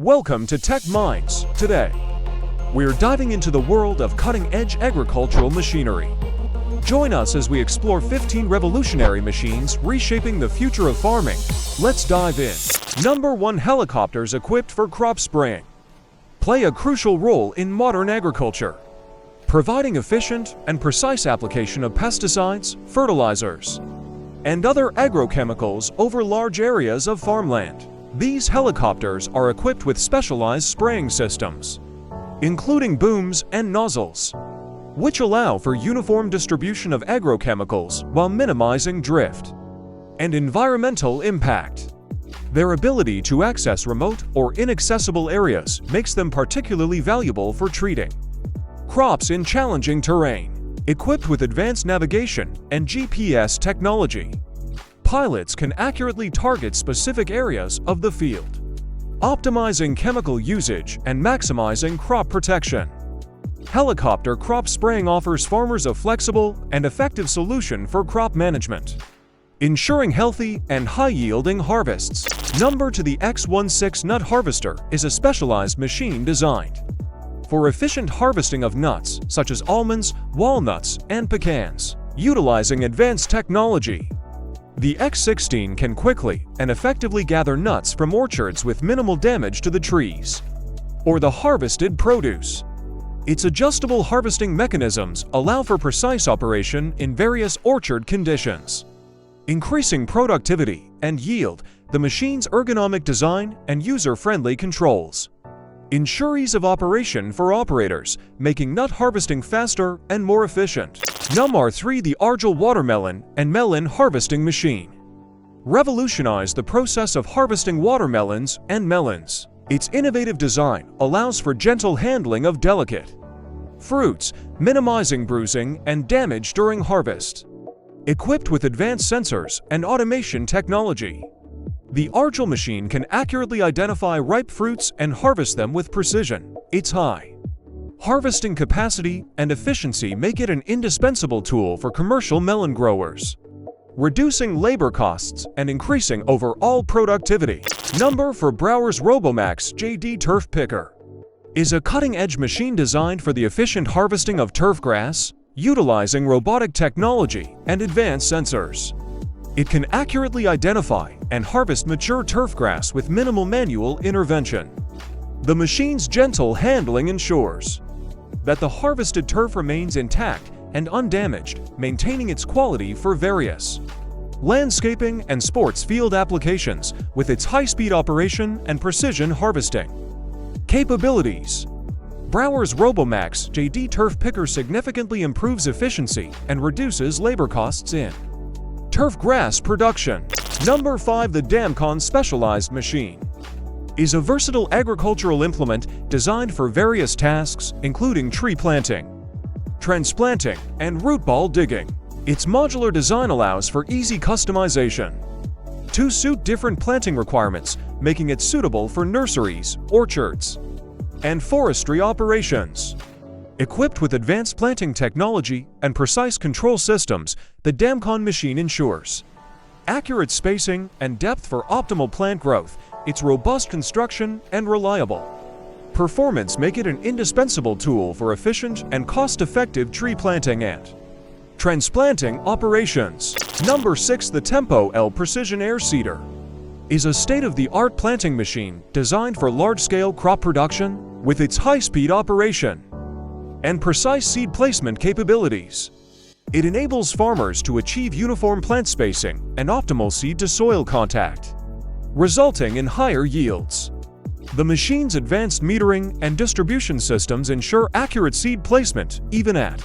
Welcome to Tech Minds. Today, we're diving into the world of cutting-edge agricultural machinery. Join us as we explore 15 revolutionary machines reshaping the future of farming. Let's dive in. Number 1. Helicopters equipped for crop spraying. Play a crucial role in modern agriculture, providing efficient and precise application of pesticides, fertilizers, and other agrochemicals over large areas of farmland. These helicopters are equipped with specialized spraying systems, including booms and nozzles, which allow for uniform distribution of agrochemicals while minimizing drift and environmental impact. Their ability to access remote or inaccessible areas makes them particularly valuable for treating crops in challenging terrain. Equipped with advanced navigation and GPS technology, pilots can accurately target specific areas of the field, optimizing chemical usage and maximizing crop protection. Helicopter crop spraying offers farmers a flexible and effective solution for crop management, ensuring healthy and high-yielding harvests. Number 2. The X16 nut harvester is a specialized machine designed for efficient harvesting of nuts such as almonds, walnuts, and pecans. Utilizing advanced technology, the X16 can quickly and effectively gather nuts from orchards with minimal damage to the trees or the harvested produce. Its adjustable harvesting mechanisms allow for precise operation in various orchard conditions, increasing productivity and yield. The machine's ergonomic design and user-friendly controls ensure ease of operation for operators, making nut harvesting faster and more efficient. Number 3. The Argel watermelon and melon harvesting machine revolutionized the process of harvesting watermelons and melons. Its innovative design allows for gentle handling of delicate fruits, minimizing bruising and damage during harvest. Equipped with advanced sensors and automation technology, the Argel machine can accurately identify ripe fruits and harvest them with precision. Its high harvesting capacity and efficiency make it an indispensable tool for commercial melon growers, reducing labor costs and increasing overall productivity. Number 4. Brauer's RoboMax JD Turf Picker is a cutting-edge machine designed for the efficient harvesting of turf grass, utilizing robotic technology and advanced sensors. It can accurately identify and harvest mature turf grass with minimal manual intervention. The machine's gentle handling ensures that the harvested turf remains intact and undamaged, maintaining its quality for various landscaping and sports field applications. With its high-speed operation and precision harvesting capabilities, Brauer's RoboMax JD Turf Picker significantly improves efficiency and reduces labor costs in turf grass production. Number 5. The Damcon Specialized Machine is a versatile agricultural implement designed for various tasks, including tree planting, transplanting, and root ball digging. Its modular design allows for easy customization to suit different planting requirements, making it suitable for nurseries, orchards, and forestry operations. Equipped with advanced planting technology and precise control systems, the Damcon machine ensures accurate spacing and depth for optimal plant growth. Its robust construction and reliable performance make it an indispensable tool for efficient and cost-effective tree planting and transplanting operations. Number 6. The Tempo-L Precision Air Seeder is a state-of-the-art planting machine designed for large-scale crop production. With its high-speed operation and precise seed placement capabilities, it enables farmers to achieve uniform plant spacing and optimal seed-to-soil contact, resulting in higher yields. The machine's advanced metering and distribution systems ensure accurate seed placement even at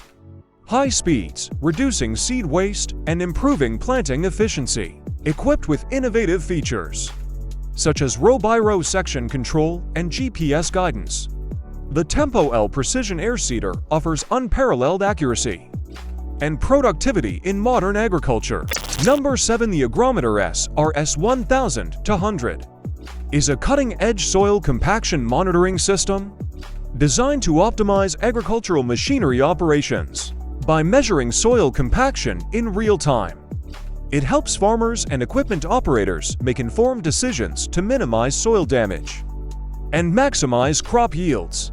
high speeds, reducing seed waste and improving planting efficiency. Equipped with innovative features such as row-by-row section control and GPS guidance, the Tempo-L Precision Air Seeder offers unparalleled accuracy and productivity in modern agriculture. Number 7. The Agrometer SRS-1000-100 is a cutting-edge soil compaction monitoring system designed to optimize agricultural machinery operations by measuring soil compaction in real time. It helps farmers and equipment operators make informed decisions to minimize soil damage and maximize crop yields.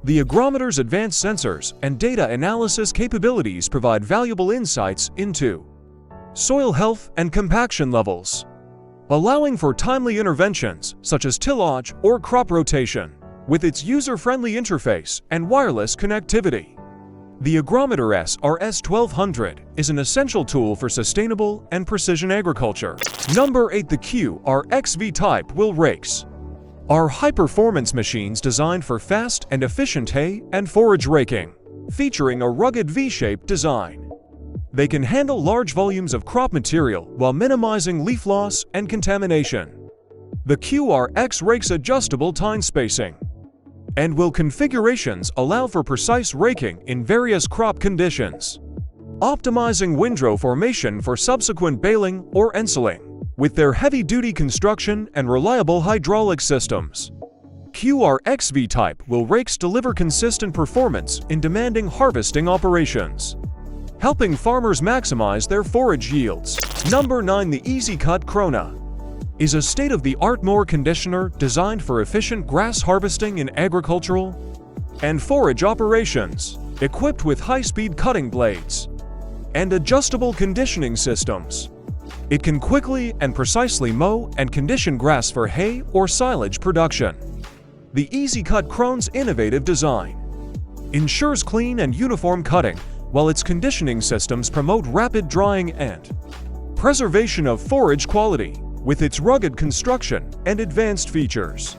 The agrometer's advanced sensors and data analysis capabilities provide valuable insights into soil health and compaction levels, allowing for timely interventions such as tillage or crop rotation. With its user-friendly interface and wireless connectivity, the Agrometer SRS-1200 is an essential tool for sustainable and precision agriculture. Number 8. The QRXV type wheel rakes are high-performance machines designed for fast and efficient hay and forage raking, featuring a rugged V-shaped design. They can handle large volumes of crop material while minimizing leaf loss and contamination. The QRX rake's adjustable tine spacing and wheel configurations allow for precise raking in various crop conditions, optimizing windrow formation for subsequent baling or ensiling. With their heavy-duty construction and reliable hydraulic systems, QRXV type wheel rakes deliver consistent performance in demanding harvesting operations, helping farmers maximize their forage yields. Number 9. The EasyCut Krona is a state-of-the-art mower conditioner designed for efficient grass harvesting in agricultural and forage operations, equipped with high-speed cutting blades and adjustable conditioning systems. It can quickly and precisely mow and condition grass for hay or silage production. The EasyCut Krone's innovative design ensures clean and uniform cutting, while its conditioning systems promote rapid drying and preservation of forage quality. With its rugged construction and advanced features,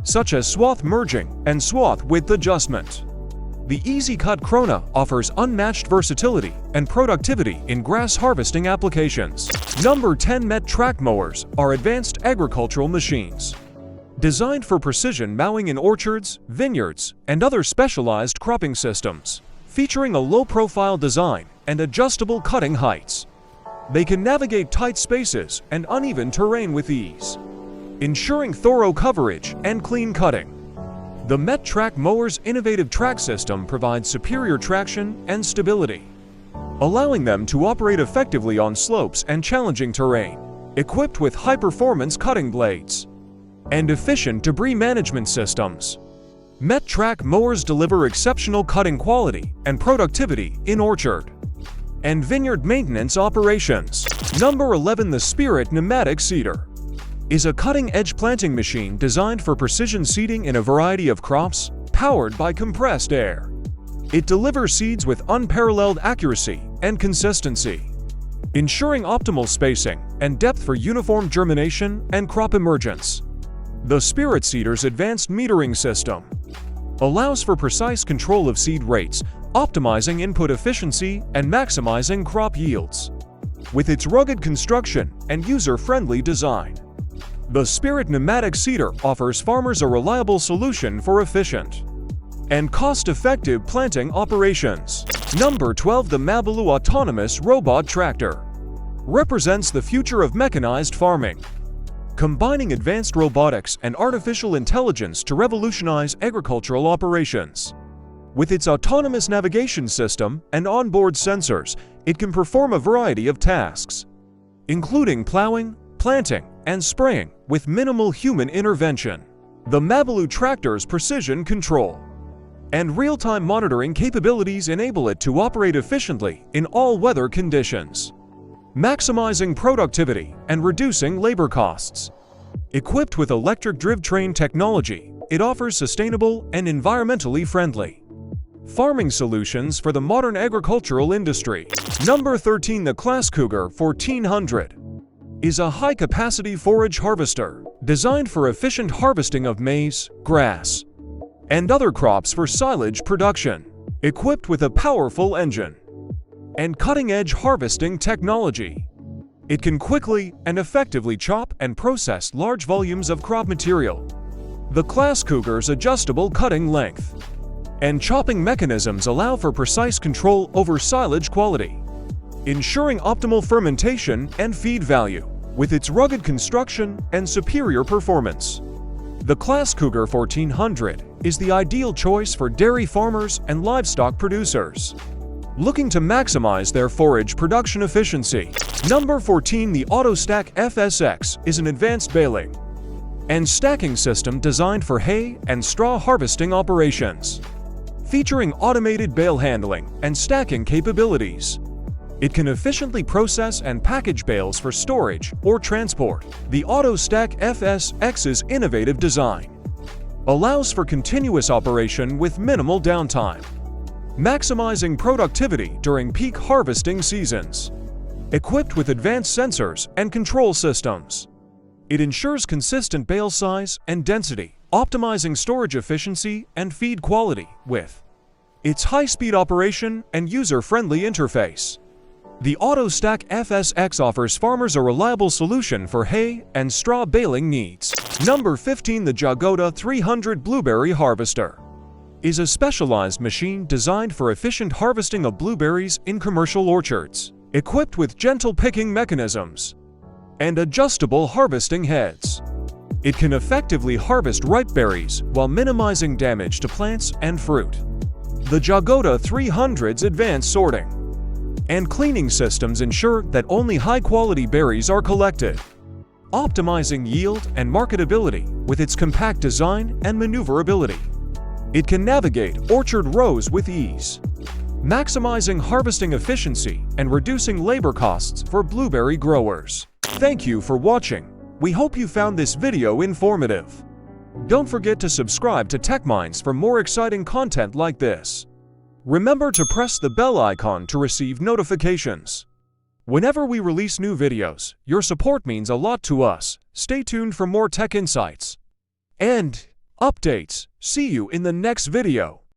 such as swath merging and swath width adjustment, the EasyCut Krona offers unmatched versatility and productivity in grass harvesting applications. Number 10. Met track mowers are advanced agricultural machines designed for precision mowing in orchards, vineyards, and other specialized cropping systems, featuring a low-profile design and adjustable cutting heights. They can navigate tight spaces and uneven terrain with ease, ensuring thorough coverage and clean cutting. The Met track mower's innovative track system provides superior traction and stability, allowing them to operate effectively on slopes and challenging terrain. Equipped with high-performance cutting blades and efficient debris management systems, Met track mowers deliver exceptional cutting quality and productivity in orchard and vineyard maintenance operations. Number 11. The Spirit Pneumatic Seeder is a cutting-edge planting machine designed for precision seeding in a variety of crops, powered by compressed air. It delivers seeds with unparalleled accuracy and consistency, ensuring optimal spacing and depth for uniform germination and crop emergence. The Spirit Seeder's advanced metering system allows for precise control of seed rates, optimizing input efficiency and maximizing crop yields. With its rugged construction and user-friendly design, the Spirit Pneumatic Seeder offers farmers a reliable solution for efficient and cost-effective planting operations. Number 12. The Mabaloo Autonomous Robot Tractor represents the future of mechanized farming, combining advanced robotics and artificial intelligence to revolutionize agricultural operations. With its autonomous navigation system and onboard sensors, it can perform a variety of tasks, including plowing, planting, and spraying, with minimal human intervention. The Mabaloo tractor's precision control and real-time monitoring capabilities enable it to operate efficiently in all weather conditions, maximizing productivity and reducing labor costs. Equipped with electric drivetrain technology, it offers sustainable and environmentally friendly farming solutions for the modern agricultural industry. Number 13. The Class Cougar 1400 is a high-capacity forage harvester designed for efficient harvesting of maize, grass, and other crops for silage production. Equipped with a powerful engine and cutting-edge harvesting technology, it can quickly and effectively chop and process large volumes of crop material. The Class Cougar's adjustable cutting length and chopping mechanisms allow for precise control over silage quality, ensuring optimal fermentation and feed value. With its rugged construction and superior performance, the Class Cougar 1400 is the ideal choice for dairy farmers and livestock producers looking to maximize their forage production efficiency. Number 14. The AutoStack FSX is an advanced baling and stacking system designed for hay and straw harvesting operations. Featuring automated bale handling and stacking capabilities, it can efficiently process and package bales for storage or transport. The AutoStack FSX's innovative design allows for continuous operation with minimal downtime, maximizing productivity during peak harvesting seasons. Equipped with advanced sensors and control systems, it ensures consistent bale size and density, optimizing storage efficiency and feed quality with its high-speed operation and user-friendly interface. The AutoStack FSX offers farmers a reliable solution for hay and straw baling needs. Number 15. The Jagoda 300 Blueberry Harvester is a specialized machine designed for efficient harvesting of blueberries in commercial orchards. Equipped with gentle picking mechanisms and adjustable harvesting heads, it can effectively harvest ripe berries while minimizing damage to plants and fruit. The Jagoda 300's advanced sorting and cleaning systems ensure that only high-quality berries are collected, optimizing yield and marketability with its compact design and maneuverability. It can navigate orchard rows with ease, maximizing harvesting efficiency and reducing labor costs for blueberry growers. Thank you for watching. We hope you found this video informative. Don't forget to subscribe to TechMinds for more exciting content like this. Remember to press the bell icon to receive notifications whenever we release new videos. Your support means a lot to us. Stay tuned for more tech insights and updates. See you in the next video.